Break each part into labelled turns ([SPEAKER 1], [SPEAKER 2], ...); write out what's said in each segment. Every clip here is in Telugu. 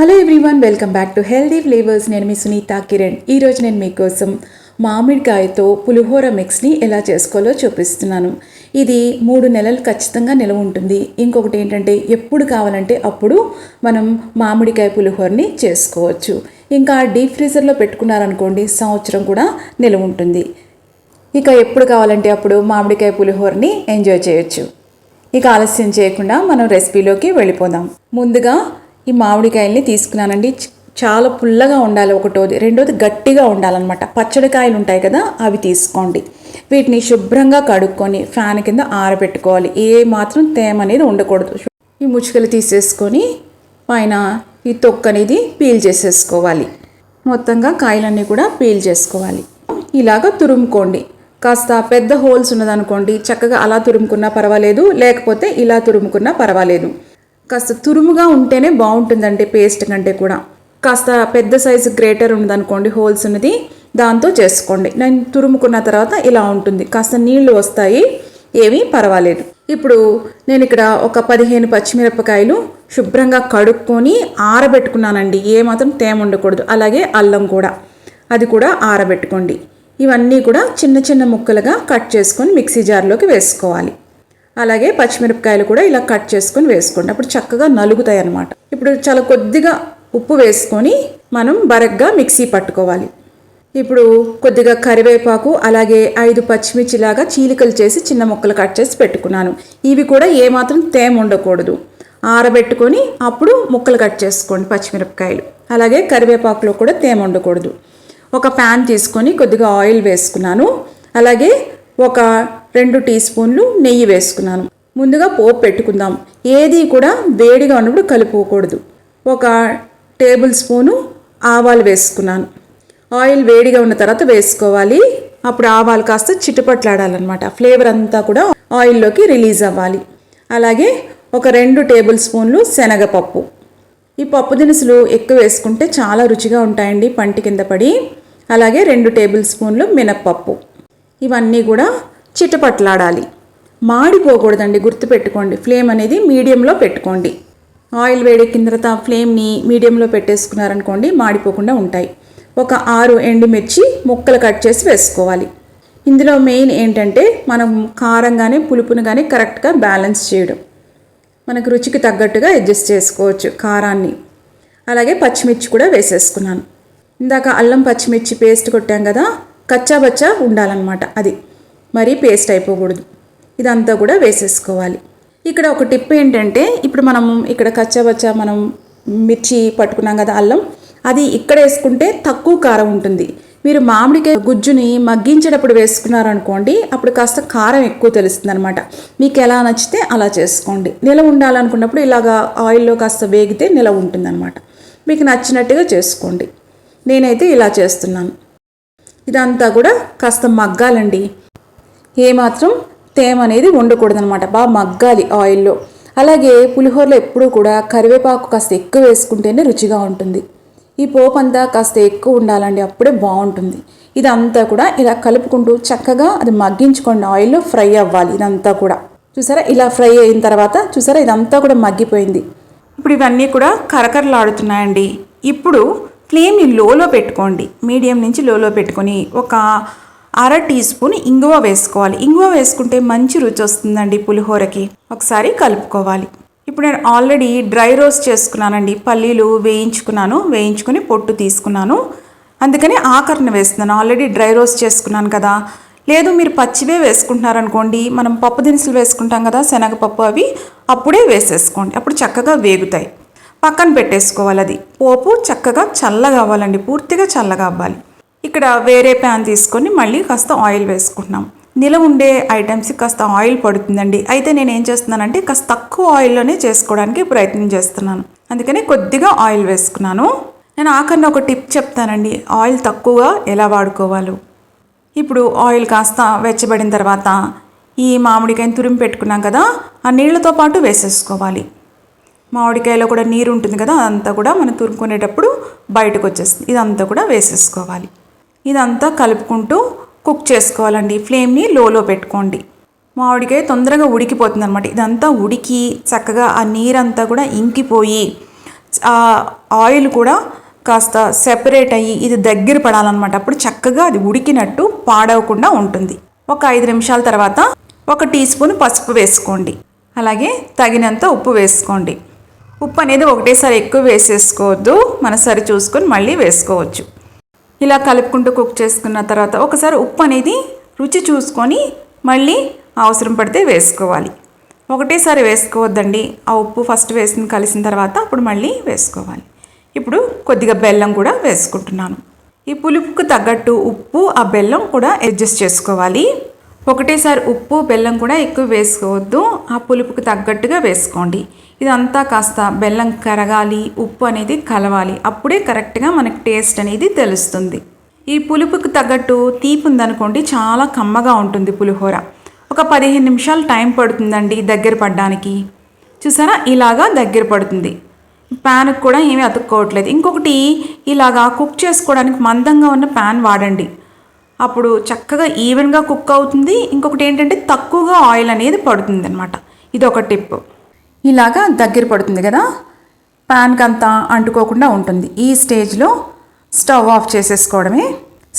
[SPEAKER 1] Hello everyone, welcome back to healthy flavours. నేను మీ సునీత కిరణ్. ఈరోజు నేను మీకోసం మామిడికాయతో పులిహోర మిక్స్ని ఎలా చేసుకోవాలో చూపిస్తున్నాను. ఇది 3 నెలలు ఖచ్చితంగా నిలవ ఉంటుంది. ఇంకొకటి ఏంటంటే ఎప్పుడు కావాలంటే అప్పుడు మనం మామిడికాయ పులిహోరని చేసుకోవచ్చు. ఇంకా డీప్ ఫ్రీజర్లో పెట్టుకున్నారనుకోండి, సంవత్సరం కూడా నిలవ ఉంటుంది. ఇక ఎప్పుడు కావాలంటే అప్పుడు మామిడికాయ పులిహోరని ఎంజాయ్ చేయొచ్చు. ఇక ఆలస్యం చేయకుండా మనం రెసిపీలోకి వెళ్ళిపోదాం. ముందుగా ఈ మామిడికాయల్ని తీసుకున్నానండి. చాలా పుల్లగా ఉండాలి ఒకటోది, రెండోది గట్టిగా ఉండాలన్నమాట. పచ్చడికాయలు ఉంటాయి కదా, అవి తీసుకోండి. వీటిని శుభ్రంగా కడుక్కొని ఫ్యాన్ కింద ఆరబెట్టుకోవాలి. ఏ మాత్రం తేమ అనేది ఉండకూడదు. ఈ ముచ్చుకలు తీసేసుకొని పైన ఈ తొక్క అనేది పీల్ చేసేసుకోవాలి. మొత్తంగా కాయలన్నీ కూడా పీల్ చేసుకోవాలి. ఇలాగ తురుముకోండి. కాస్త పెద్ద హోల్స్ ఉన్నదనుకోండి, చక్కగా అలా తురుముకున్నా పర్వాలేదు, లేకపోతే ఇలా తురుముకున్నా పర్వాలేదు. కాస్త తురుముగా ఉంటేనే బాగుంటుందండి, పేస్ట్ కంటే కూడా. కాస్త పెద్ద సైజు గ్రేటర్ ఉందనుకోండి, హోల్స్ ఉన్నది, దాంతో చేసుకోండి. నేను తురుముకున్న తర్వాత ఇలా ఉంటుంది. కాస్త నీళ్లు వస్తాయి, ఏమీ పర్వాలేదు. ఇప్పుడు నేను ఇక్కడ ఒక 15 పచ్చిమిరపకాయలు శుభ్రంగా కడుక్కొని ఆరబెట్టుకున్నానండి. ఏమాత్రం తేమ ఉండకూడదు. అలాగే అల్లం కూడా, అది కూడా ఆరబెట్టుకోండి. ఇవన్నీ కూడా చిన్న చిన్న ముక్కలుగా కట్ చేసుకొని మిక్సీ జార్లోకి వేసుకోవాలి. అలాగే పచ్చిమిరపకాయలు కూడా ఇలా కట్ చేసుకొని వేసుకోండి. అప్పుడు చక్కగా నలుగుతాయి అన్నమాట. ఇప్పుడు చాలా కొద్దిగా ఉప్పు వేసుకొని మనం బరగ్గా మిక్సీ పట్టుకోవాలి. ఇప్పుడు కొద్దిగా కరివేపాకు, అలాగే 5 పచ్చిమిర్చిలాగా చీలికలు చేసి చిన్న ముక్కలు కట్ చేసి పెట్టుకున్నాను. ఇవి కూడా ఏమాత్రం తేమ ఉండకూడదు. ఆరబెట్టుకొని అప్పుడు ముక్కలు కట్ చేసుకోండి పచ్చిమిరపకాయలు. అలాగే కరివేపాకులో కూడా తేమ ఉండకూడదు. ఒక ప్యాన్ తీసుకొని కొద్దిగా ఆయిల్ వేసుకున్నాను. అలాగే ఒక 2 టీ స్పూన్లు నెయ్యి వేసుకున్నాను. ముందుగా పోపు పెట్టుకుందాం. ఏది కూడా వేడిగా ఉన్నప్పుడు కలుపుకోకూడదు. ఒక టేబుల్ స్పూను ఆవాలు వేసుకున్నాను. ఆయిల్ వేడిగా ఉన్న తర్వాత వేసుకోవాలి. అప్పుడు ఆవాలు కాస్త చిటపట్లాడాలన్నమాట. ఫ్లేవర్ అంతా కూడా ఆయిల్లోకి రిలీజ్ అవ్వాలి. అలాగే ఒక 2 టేబుల్ స్పూన్లు శనగపప్పు. ఈ పప్పు దినుసులు ఎక్కువ వేసుకుంటే చాలా రుచిగా ఉంటాయండి, పంటి కింద పడి. అలాగే 2 టేబుల్ స్పూన్లు మినప్పప్పు. ఇవన్నీ కూడా చిటపట్లాడాలి. మాడిపోకూడదండి, గుర్తుపెట్టుకోండి. ఫ్లేమ్ అనేది మీడియంలో పెట్టుకోండి. ఆయిల్ వేడెక్కిన తర్వాత ఫ్లేమ్ని మీడియంలో పెట్టేసుకున్నారనుకోండి, మాడిపోకుండా ఉంటాయి. ఒక 6 ఎండుమిర్చి ముక్కలు కట్ చేసి వేసుకోవాలి. ఇందులో మెయిన్ ఏంటంటే మనం కారం కానీ పులుపును కానీ కరెక్ట్గా బ్యాలెన్స్ చేయడం. మనకు రుచికి తగ్గట్టుగా అడ్జస్ట్ చేసుకోవచ్చు కారాన్ని. అలాగే పచ్చిమిర్చి కూడా వేసేసుకున్నాను. ఇందాక అల్లం పచ్చిమిర్చి పేస్ట్ కొట్టాం కదా, కచ్చాబచ్చా ఉండాలన్నమాట. అది మరీ పేస్ట్ అయిపోకూడదు. ఇదంతా కూడా వేసేసుకోవాలి. ఇక్కడ ఒక టిప్ ఏంటంటే, ఇప్పుడు మనం ఇక్కడ కచ్చాబచ్చా మనం మిర్చి పట్టుకున్నాం కదా, అల్లం, అది ఇక్కడ వేసుకుంటే తక్కువ కారం ఉంటుంది. మీరు మామిడికాయ గుజ్జుని మగ్గించేటప్పుడు వేసుకున్నారనుకోండి, అప్పుడు కాస్త కారం ఎక్కువ తెలుస్తుంది అనమాట. మీకు ఎలా నచ్చితే అలా చేసుకోండి. నిలవ ఉండాలనుకున్నప్పుడు ఇలాగా ఆయిల్లో కాస్త వేగితే నిలవ ఉంటుందన్నమాట. మీకు నచ్చినట్టుగా చేసుకోండి. నేనైతే ఇలా చేస్తున్నాను. ఇదంతా కూడా కాస్త మగ్గాలండి. ఏమాత్రం తేమ అనేది ఉండకూడదనమాట. బాగా మగ్గాలి ఆయిల్లో. అలాగే పులిహోరలో ఎప్పుడూ కూడా కరివేపాకు కాస్త ఎక్కువ వేసుకుంటేనే రుచిగా ఉంటుంది. ఈ పోపు అంతా కాస్త ఎక్కువ ఉండాలండి, అప్పుడే బాగుంటుంది. ఇదంతా కూడా ఇలా కలుపుకుంటూ చక్కగా అది మగ్గించుకోండి. ఆయిల్లో ఫ్రై అవ్వాలి ఇదంతా కూడా. చూసారా, ఇలా ఫ్రై అయిన తర్వాత చూసారా, ఇదంతా కూడా మగ్గిపోయింది. ఇప్పుడు ఇవన్నీ కూడా కరకరలాడుతున్నాయండి. ఇప్పుడు ఫ్లేమ్ని లోలో పెట్టుకోండి. మీడియం నుంచి లోలో పెట్టుకొని ఒక 1/2 టీ స్పూన్ ఇంగువ వేసుకోవాలి. ఇంగువ వేసుకుంటే మంచి రుచి వస్తుందండి పులిహోరకి. ఒకసారి కలుపుకోవాలి. ఇప్పుడు నేను ఆల్రెడీ డ్రై రోస్ట్ చేసుకున్నానండి. పల్లీలు వేయించుకుని పొట్టు తీసుకున్నాను. అందుకని ఆఖరిని వేస్తున్నాను. ఆల్రెడీ డ్రై రోస్ట్ చేసుకున్నాను కదా. లేదు మీరు పచ్చివే వేసుకుంటున్నారనుకోండి, మనం పప్పు దినుసులు వేసుకుంటాం కదా, శనగపప్పు, అవి అప్పుడే వేసేసుకోండి. అప్పుడు చక్కగా వేగుతాయి. పక్కన పెట్టేసుకోవాలి. అది పోపు చక్కగా చల్లగా అవ్వాలండి, పూర్తిగా చల్లగా అవ్వాలి. ఇక్కడ వేరే ప్యాన్ తీసుకొని మళ్ళీ కాస్త ఆయిల్ వేసుకుంటున్నాం. నిలవ ఉండే ఐటమ్స్కి కాస్త ఆయిల్ పడుతుందండి. అయితే నేను ఏం చేస్తున్నానంటే కాస్త తక్కువ ఆయిల్లోనే చేసుకోవడానికి ప్రయత్నం చేస్తున్నాను. అందుకని కొద్దిగా ఆయిల్ వేసుకున్నాను. నేను ఆఖరిని ఒక టిప్ చెప్తానండి, ఆయిల్ తక్కువగా ఎలా వాడుకోవాలో. ఇప్పుడు ఆయిల్ కాస్త వెచ్చబడిన తర్వాత ఈ మామిడికాయని తురిమి పెట్టుకున్నాం కదా, ఆ నీళ్ళతో పాటు వేసేసుకోవాలి. మామిడికాయలో కూడా నీరు ఉంటుంది కదా, అదంతా కూడా మనం తురుముకునేటప్పుడు బయటకు వచ్చేస్తుంది. ఇదంతా కూడా వేసేసుకోవాలి. ఇదంతా కలుపుకుంటూ కుక్ చేసుకోవాలండి. ఫ్లేమ్ని లోలో పెట్టుకోండి. మామిడికాయ తొందరగా ఉడికిపోతుంది అనమాట. ఇదంతా ఉడికి చక్కగా ఆ నీరంతా కూడా ఇంకిపోయి ఆ ఆయిల్ కూడా కాస్త సెపరేట్ అయ్యి ఇది దగ్గర పడాలన్నమాట. అప్పుడు చక్కగా అది ఉడికినట్టు పాడవకుండా ఉంటుంది. ఒక 5 నిమిషాల తర్వాత 1 టీ స్పూన్ పసుపు వేసుకోండి. అలాగే తగినంత ఉప్పు వేసుకోండి. ఉప్పు అనేది ఒకటేసారి ఎక్కువ వేసేసుకోవద్దు, మన సరి చూసుకొని మళ్ళీ వేసుకోవచ్చు. ఇలా కలుపుకుంటూ కుక్ చేసుకున్న తర్వాత ఒకసారి ఉప్పు అనేది రుచి చూసుకొని మళ్ళీ అవసరం పడితే వేసుకోవాలి. ఒకటేసారి వేసుకోవద్దండి. ఆ ఉప్పు ఫస్ట్ వేసిన కలిసిన తర్వాత అప్పుడు మళ్ళీ వేసుకోవాలి. ఇప్పుడు కొద్దిగా బెల్లం కూడా వేసుకుంటున్నాను. ఈ పులుపుకు తగ్గట్టు ఉప్పు ఆ బెల్లం కూడా అడ్జస్ట్ చేసుకోవాలి. ఒకటేసారి ఉప్పు బెల్లం కూడా ఎక్కువ వేసుకోవద్దు, ఆ పులుపుకు తగ్గట్టుగా వేసుకోండి. ఇదంతా కాస్త బెల్లం కరగాలి, ఉప్పు అనేది కలవాలి. అప్పుడే కరెక్ట్గా మనకి టేస్ట్ అనేది తెలుస్తుంది. ఈ పులుపుకు తగ్గట్టు తీపి ఉందనుకోండి చాలా కమ్మగా ఉంటుంది పులిహోర. ఒక 15 నిమిషాలు టైం పడుతుందండి దగ్గర పడడానికి. చూసారా, ఇలాగా దగ్గర పడుతుంది. ప్యాన్కి కూడా ఏమీ అతుక్కోవట్లేదు. ఇంకొకటి, ఇలాగా కుక్ చేసుకోవడానికి మందంగా ఉన్న ప్యాన్ వాడండి. అప్పుడు చక్కగా ఈవెన్గా కుక్ అవుతుంది. ఇంకొకటి ఏంటంటే తక్కువగా ఆయిల్ అనేది పడుతుంది అనమాట. ఇది ఒక టిప్. ఇలాగా దగ్గర పడుతుంది కదా, ప్యాన్కి అంతా అంటుకోకుండా ఉంటుంది. ఈ స్టేజ్లో స్టవ్ ఆఫ్ చేసేసుకోవడమే.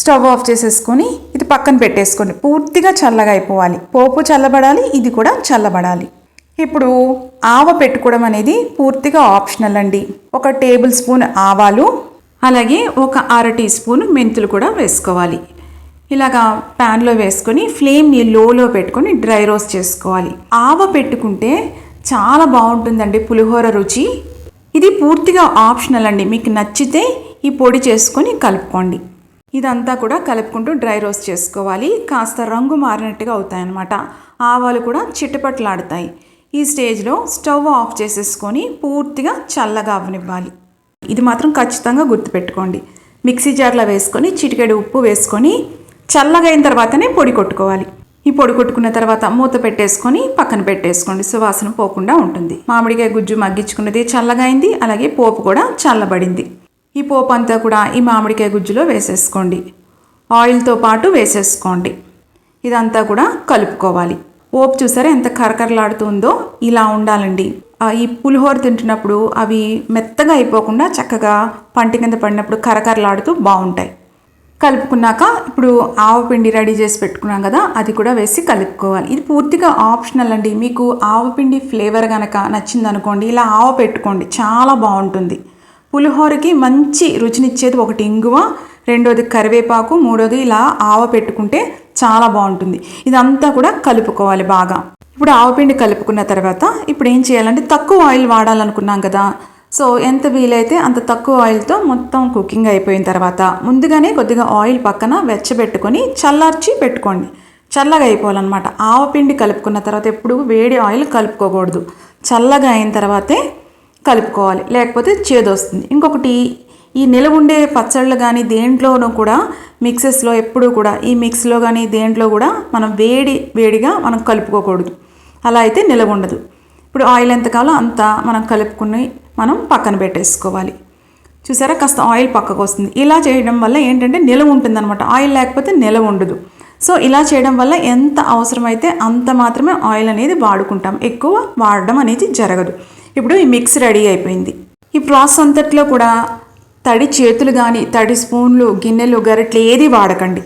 [SPEAKER 1] స్టవ్ ఆఫ్ చేసేసుకొని ఇది పక్కన పెట్టేసుకోండి. పూర్తిగా చల్లగా అయిపోవాలి. పోపు చల్లబడాలి, ఇది కూడా చల్లబడాలి. ఇప్పుడు ఆవ పెట్టుకోవడం అనేది పూర్తిగా ఆప్షనల్ అండి. 1 టేబుల్ స్పూన్ ఆవాలు, అలాగే 1/2 టీ స్పూన్ మెంతులు కూడా వేసుకోవాలి. ఇలాగా ప్యాన్లో వేసుకొని ఫ్లేమ్ని లోలో పెట్టుకొని డ్రై రోస్ట్ చేసుకోవాలి. ఆవ పెట్టుకుంటే చాలా బాగుంటుందండి పులిహోర రుచి. ఇది పూర్తిగా ఆప్షనల్ అండి. మీకు నచ్చితే ఈ పొడి చేసుకొని కలుపుకోండి. ఇదంతా కూడా కలుపుకుంటూ డ్రై రోస్ట్ చేసుకోవాలి. కాస్త రంగు మారినట్టుగా అవుతాయి అన్నమాట. ఆవాలు కూడా చిటపట్లాడుతాయి. ఈ స్టేజ్లో స్టవ్ ఆఫ్ చేసేసుకొని పూర్తిగా చల్లగా అవ్వనివ్వాలి. ఇది మాత్రం ఖచ్చితంగా గుర్తుపెట్టుకోండి. మిక్సీ జార్లో వేసుకొని చిటికెడు ఉప్పు వేసుకొని చల్లగా అయిన తర్వాతనే పొడి కొట్టుకోవాలి. ఈ పొడి కొట్టుకున్న తర్వాత మూత పెట్టేసుకొని పక్కన పెట్టేసుకోండి. సువాసన పోకుండా ఉంటుంది. మామిడికాయ గుజ్జు మగ్గించుకున్నది చల్లగా అయింది. అలాగే పోపు కూడా చల్లబడింది. ఈ పోపు అంతా కూడా ఈ మామిడికాయ గుజ్జులో వేసేసుకోండి. ఆయిల్తో పాటు వేసేసుకోండి. ఇదంతా కూడా కలుపుకోవాలి. పోపు చూసారా ఎంత కరకరలాడుతుందో, ఇలా ఉండాలండి. ఈ పులిహోర తింటున్నప్పుడు అవి మెత్తగా అయిపోకుండా చక్కగా పంటి కింద పడినప్పుడు కరకరలాడుతూ బాగుంటాయి. కలుపుకున్నాక ఇప్పుడు ఆవపిండి రెడీ చేసి పెట్టుకున్నాం కదా, అది కూడా వేసి కలుపుకోవాలి. ఇది పూర్తిగా ఆప్షనల్ అండి. మీకు ఆవపిండి ఫ్లేవర్ కనుక నచ్చిందనుకోండి, ఇలా ఆవ పెట్టుకోండి, చాలా బాగుంటుంది. పులిహోరకి మంచి రుచినిచ్చేది 1 ఇంగువ, 2వది కరివేపాకు, 3వది ఇలా ఆవ పెట్టుకుంటే చాలా బాగుంటుంది. ఇదంతా కూడా కలుపుకోవాలి బాగా. ఇప్పుడు ఆవపిండి కలుపుకున్న తర్వాత ఇప్పుడు ఏం చేయాలంటే తక్కువ ఆయిల్ వాడాలనుకున్నాం కదా, సో ఎంత వీలైతే అంత తక్కువ ఆయిల్తో మొత్తం కుకింగ్ అయిపోయిన తర్వాత ముందుగానే కొద్దిగా ఆయిల్ పక్కన వెచ్చబెట్టుకొని చల్లార్చి పెట్టుకోండి. చల్లగా అయిపోవాలన్నమాట. ఆవపిండి కలుపుకున్న తర్వాత ఎప్పుడు వేడి ఆయిల్ కలుపుకోకూడదు. చల్లగా అయిన తర్వాతే కలుపుకోవాలి, లేకపోతే చేదొస్తుంది. ఇంకొకటి, ఈ నిలవ ఉండే పచ్చళ్ళు కానీ దేంట్లోనూ కూడా మిక్సెస్లో ఎప్పుడూ కూడా ఈ మిక్స్లో కానీ దేంట్లో కూడా మనం వేడిగా మనం కలుపుకోకూడదు. అలా అయితే నిలవ ఉండదు. ఇప్పుడు ఆయిల్ ఎంత కావాలో అంత మనం కలుపుకుని మనం పక్కన పెట్టేసుకోవాలి. చూసారా, కాస్త ఆయిల్ పక్కకు వస్తుంది. ఇలా చేయడం వల్ల ఏంటంటే నిలవ ఉంటుందన్నమాట. ఆయిల్ లేకపోతే నిలవ ఉండదు. సో ఇలా చేయడం వల్ల ఎంత అవసరమైతే అంత మాత్రమే ఆయిల్ అనేది వాడుకుంటాం. ఎక్కువ వాడడం అనేది జరగదు. ఇప్పుడు ఈ మిక్స్ రెడీ అయిపోయింది. ఈ ప్రాసెస్ అంతట్లో కూడా తడి చేతులు కానీ తడి స్పూన్లు, గిన్నెలు, గరిటెలు ఏది వాడకండి.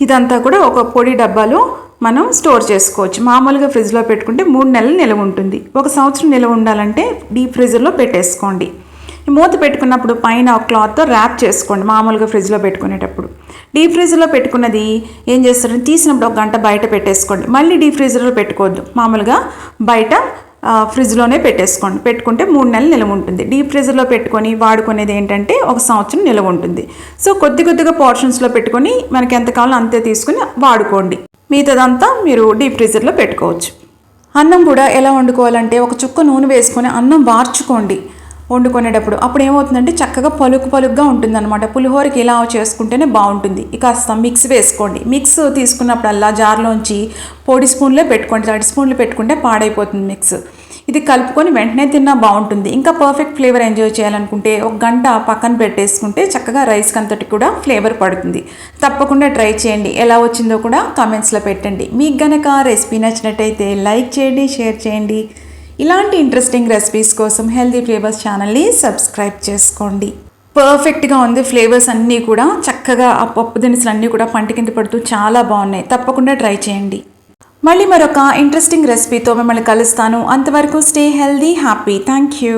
[SPEAKER 1] ఇదంతా కూడా ఒక పొడి డబ్బాలో మనం స్టోర్ చేసుకోవచ్చు. మామూలుగా ఫ్రిడ్జ్లో పెట్టుకుంటే 3 నెలలు నిలవ ఉంటుంది. 1 సంవత్సరం నిలవ ఉండాలంటే డీప్ ఫ్రీజర్లో పెట్టేసుకోండి. మూత పెట్టుకున్నప్పుడు పైన ఒక క్లాత్తో ర్యాప్ చేసుకోండి. మామూలుగా ఫ్రిడ్జ్లో పెట్టుకునేటప్పుడు డీప్ ఫ్రీజర్లో పెట్టుకున్నది ఏం చేస్తారంటే తీసినప్పుడు 1 గంట బయట పెట్టేసుకోండి. మళ్ళీ డీప్ ఫ్రీజర్లో పెట్టుకోవద్దు. మామూలుగా బయట ఫ్రిడ్జ్లోనే పెట్టేసుకోండి. పెట్టుకుంటే 3 నెలలు నిలవ ఉంటుంది. డీప్ ఫ్రీజర్లో పెట్టుకొని వాడుకునేది ఏంటంటే 1 సంవత్సరం నిలవ ఉంటుంది. సో కొద్దిగా పోర్షన్స్లో పెట్టుకొని మనకి ఎంత కావాలో అంతే తీసుకుని వాడుకోండి. మిగతాదంతా మీరు డీప్ ఫ్రీజర్లో పెట్టుకోవచ్చు. అన్నం కూడా ఎలా వండుకోవాలంటే 1 చుక్క నూనె వేసుకొని అన్నం వార్చుకోండి వండుకునేటప్పుడు. అప్పుడు ఏమవుతుందంటే చక్కగా పలుకుగా ఉంటుందన్నమాట. పులిహోరకి ఇలా చేసుకుంటేనే బాగుంటుంది. ఇక కాస్త మిక్స్ వేసుకోండి. మిక్స్ తీసుకున్నప్పుడల్లా జార్లోంచి పొడి స్పూన్లో పెట్టుకోండి. తడి స్పూన్లు పెట్టుకుంటే పాడైపోతుంది మిక్స్. ఇది కలుపుకొని వెంటనే తిన్నా బాగుంటుంది. ఇంకా పర్ఫెక్ట్ ఫ్లేవర్ ఎంజాయ్ చేయాలనుకుంటే 1 గంట పక్కన పెట్టేసుకుంటే చక్కగా రైస్కి అంతటి కూడా ఫ్లేవర్ పడుతుంది. తప్పకుండా ట్రై చేయండి. ఎలా వచ్చిందో కూడా కామెంట్స్లో పెట్టండి. మీకు గనక రెసిపీ నచ్చినట్టయితే లైక్ చేయండి, షేర్ చేయండి. ఇలాంటి ఇంట్రెస్టింగ్ రెసిపీస్ కోసం హెల్దీ ఫ్లేవర్స్ ఛానల్ని సబ్స్క్రైబ్ చేసుకోండి. పర్ఫెక్ట్గా ఉంది. ఫ్లేవర్స్ అన్నీ కూడా చక్కగా ఆ పప్పు దినుసులు అన్నీ కూడా పంట కింద పడుతూ చాలా బాగున్నాయి. తప్పకుండా ట్రై చేయండి. మళ్ళీ మరొక ఇంట్రెస్టింగ్ రెసిపీతో మిమ్మల్ని కలుస్తాను. అంతవరకు stay healthy, happy. Thank you.